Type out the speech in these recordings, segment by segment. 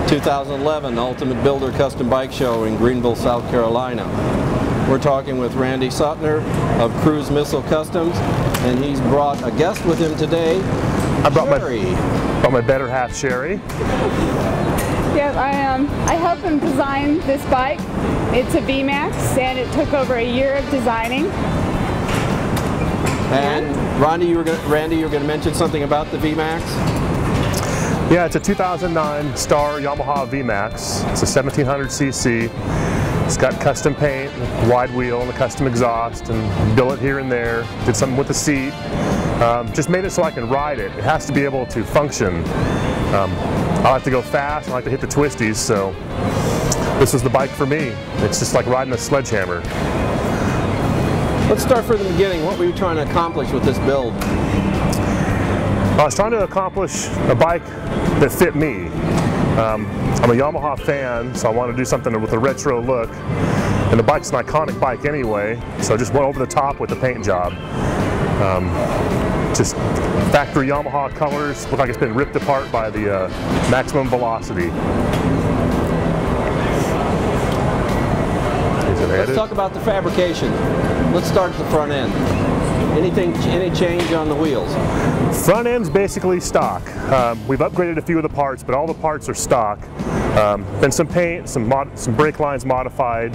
2011 Ultimate Builder Custom Bike Show in Greenville, South Carolina. We're talking with Randy Sautner of Cruise Missile Customs, and he's brought a guest with him today. I brought my better half, Sherry. Yep, I helped him design this bike. It's a VMAX, and it took over a year of designing. And Randy, you were going to mention something about the VMAX? Yeah, it's a 2009 Star Yamaha VMAX. It's a 1700cc. It's got custom paint, wide wheel, and a custom exhaust, and billet here and there. Did something with the seat. Just made it so I can ride it. It has to be able to function. I like to go fast, I like to hit the twisties, so this was the bike for me. It's just like riding a sledgehammer. Let's start from the beginning. What were you trying to accomplish with this build? I was trying to accomplish a bike that fit me. I'm a Yamaha fan, so I wanted to do something with a retro look. And the bike's an iconic bike anyway, so I just went over the top with the paint job. Just factory Yamaha colors, look like it's been ripped apart by the maximum velocity. Let's talk about the fabrication. Let's start at the front end. Any change on the wheels? Front end's basically stock. We've upgraded a few of the parts, but all the parts are stock. Then some paint, some brake lines modified.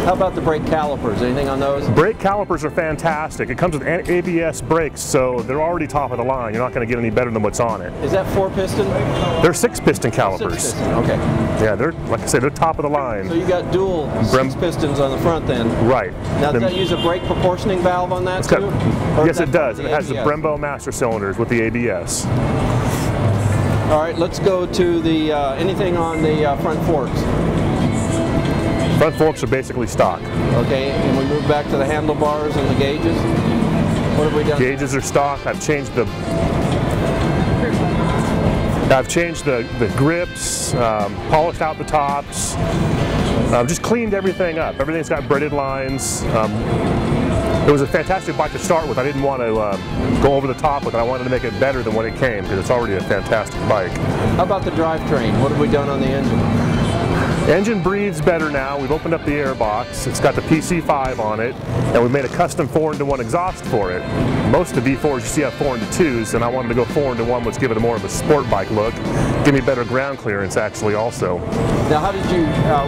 How about the brake calipers? Anything on those? Brake calipers are fantastic. It comes with ABS brakes, so they're already top of the line. You're not going to get any better than what's on it. Is that 4-piston? They're 6-piston calipers. 6-piston, okay. Yeah, they're, like I say, they're top of the line. So you got dual 6 pistons on the front then? Right. Now, does that use a brake proportioning valve on that too? Yes, it does. It has the Brembo master cylinders with the ABS. All right, let's go to the anything on the front forks. Front forks are basically stock. Okay, and we move back to the handlebars and the gauges. What have we done? Gauges are stock. I've changed the grips, polished out the tops, just cleaned everything up. Everything's got braided lines. It was a fantastic bike to start with. I didn't want to go over the top with it. I wanted to make it better than when it came because it's already a fantastic bike. How about the drivetrain? What have we done on the engine? Engine breathes better now. We've opened up the air box. It's got the PC28 on it, and we've made a custom 4-into-1 exhaust for it. Most of the V4s you see have 4-into-2s, and I wanted to go 4-into-1, which give it more of a sport bike look. Give me better ground clearance, actually, also. Now, how did you,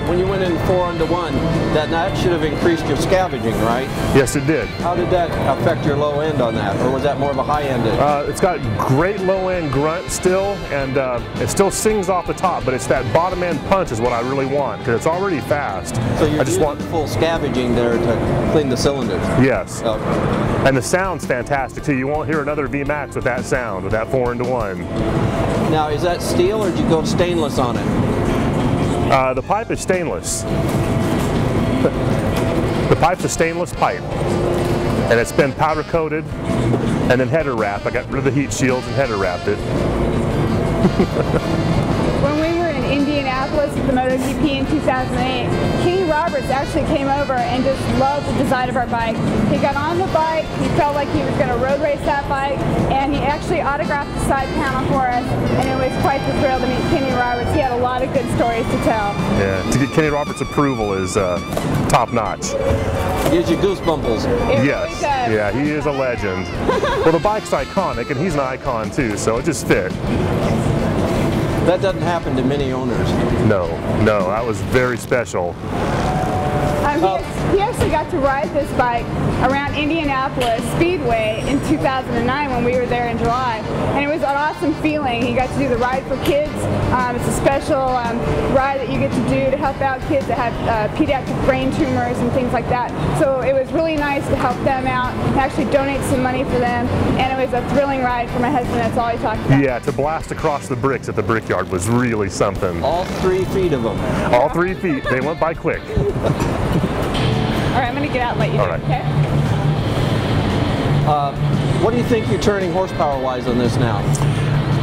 when you went in 4-into-1, that should have increased your scavenging, right? Yes, it did. How did that affect your low end on that, or was that more of a high end? It's got great low end grunt still, and it still sings off the top, but it's that bottom end punch is what I really want, because it's already fast. So you're using full scavenging there to clean the cylinders? Yes. Okay. And the sound's fantastic too. You won't hear another VMAX with that sound, with that 4-into-1. Now, is that steel or did you go stainless on it? The pipe is stainless. The pipe's a stainless pipe, and it's been powder coated and then header wrapped. I got rid of the heat shields and header wrapped it. When we were in Indianapolis at the MotoGP in 2008, Kenny Roberts actually came over and just loved the design of our bike. He got on the bike, he felt like he was going to road race that bike, and he actually autographed the side panel for us, and it was quite the thrill to meet Kenny Roberts. He had a lot of good stories to tell. Yeah, to get Kenny Roberts' approval is top notch. Gives you goosebumples. Yes, really, yeah, he is a legend. Well, the bike's iconic, and he's an icon too, so it just fit. That doesn't happen to many owners. No, that was very special. He actually got to ride this bike around Indianapolis Speedway in 2009 when we were there in July, and it was an awesome feeling. He got to do the Ride for Kids. It's a special ride that you get to do to help out kids that have pediatric brain tumors and things like that. So it was really nice to help them out and actually donate some money for them, and it was a thrilling ride for my husband. That's all he talked about. Yeah, to blast across the bricks at the Brickyard was really something. All 3 feet of them. All 3 feet. They went by quick. All right, I'm going to get out and let you know, okay? What do you think you're turning horsepower-wise on this now?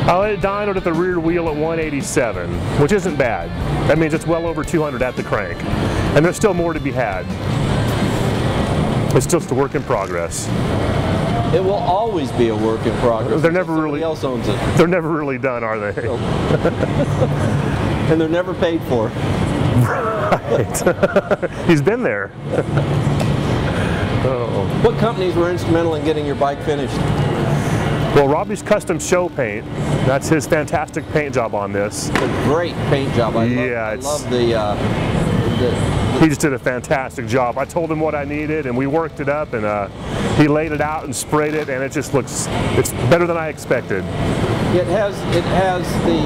I let it dynoed at the rear wheel at 187, which isn't bad. That means it's well over 200 at the crank. And there's still more to be had. It's just a work in progress. It will always be a work in progress. They're never really. Somebody else owns it. They're never really done, are they? And they're never paid for. Right. He's been there. Oh. What companies were instrumental in getting your bike finished? Well, Robbie's Custom Show Paint. That's his fantastic paint job on this. It's a great paint job. I love the he just did a fantastic job. I told him what I needed, and we worked it up, and he laid it out and sprayed it, and it just looks, it's better than I expected. It has the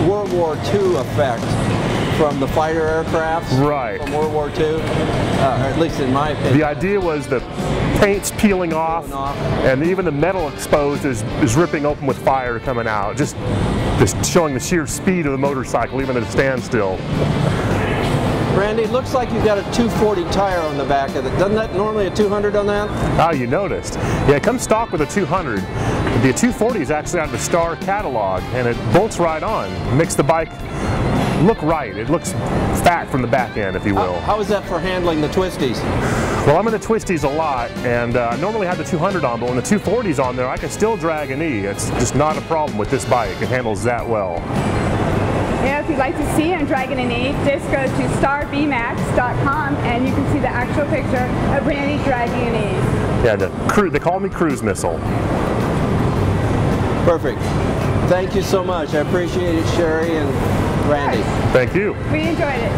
World War II effect from the fighter aircrafts from World War II, or at least in my opinion. The idea was the paint's peeling off, and even the metal exposed is ripping open with fire coming out, just showing the sheer speed of the motorcycle even at a standstill. Randy, it looks like you've got a 240 tire on the back of it. Doesn't that normally a 200 on that? Oh, you noticed. Yeah, it comes stock with a 200. The 240 is actually out of the Star catalog, and it bolts right on. It makes the bike look right. It looks fat from the back end, if you will. How is that for handling the twisties? Well, I'm in the twisties a lot, and I normally have the 200 on, but when the 240's on there, I can still drag an E. It's just not a problem with this bike. It handles that well. Yeah, if you'd like to see him dragging an E, just go to starvmax.com and you can see the actual picture of Randy dragging an E. Yeah, they call me Cruise Missile. Perfect. Thank you so much. I appreciate it, Sherry and Randy. Thank you. We enjoyed it.